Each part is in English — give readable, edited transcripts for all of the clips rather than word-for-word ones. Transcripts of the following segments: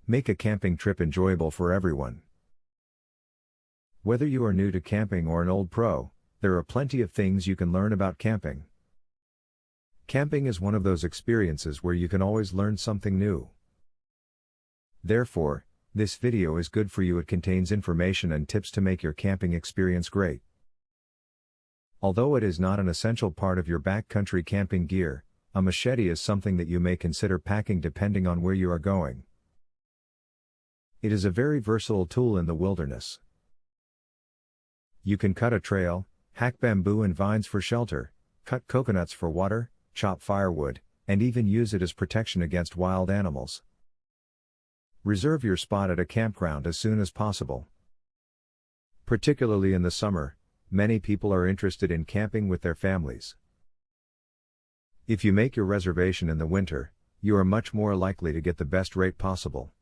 Make a camping trip enjoyable for everyone. Whether you are new to camping or an old pro, there are plenty of things you can learn about camping. Camping is one of those experiences where you can always learn something new. Therefore, this video is good for you. It contains information and tips to make your camping experience great. Although it is not an essential part of your backcountry camping gear, a machete is something that you may consider packing depending on where you are going. It is a very versatile tool in the wilderness. You can cut a trail, hack bamboo and vines for shelter, cut coconuts for water, chop firewood, and even use it as protection against wild animals. Reserve your spot at a campground as soon as possible. Particularly in the summer, many people are interested in camping with their families. If you make your reservation in the winter, you are much more likely to get the best rate possible.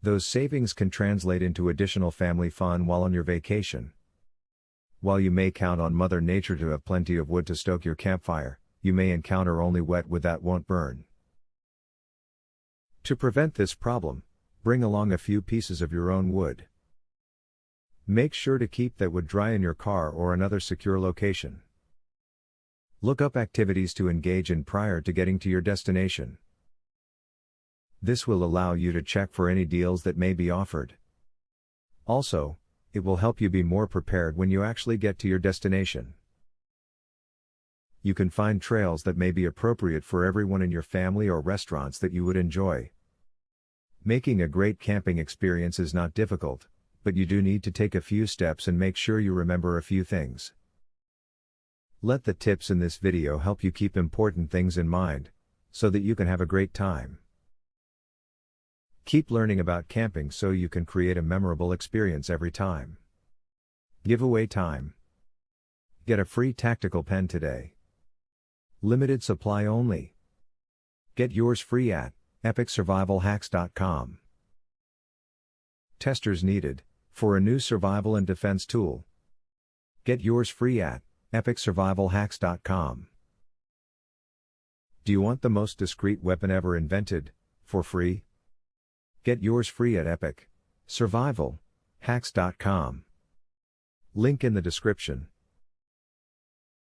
Those savings can translate into additional family fun while on your vacation. While you may count on Mother Nature to have plenty of wood to stoke your campfire, you may encounter only wet wood that won't burn. To prevent this problem, bring along a few pieces of your own wood. Make sure to keep that wood dry in your car or another secure location. Look up activities to engage in prior to getting to your destination. This will allow you to check for any deals that may be offered. Also, it will help you be more prepared when you actually get to your destination. You can find trails that may be appropriate for everyone in your family or restaurants that you would enjoy. Making a great camping experience is not difficult, but you do need to take a few steps and make sure you remember a few things. Let the tips in this video help you keep important things in mind, so that you can have a great time. Keep learning about camping so you can create a memorable experience every time. Giveaway time. Get a free tactical pen today. Limited supply only. Get yours free at epicsurvivalhacks.com. Testers needed for a new survival and defense tool. Get yours free at epicsurvivalhacks.com. Do you want the most discreet weapon ever invented, for free? Get yours free at epicsurvivalhacks.com. Link in the description.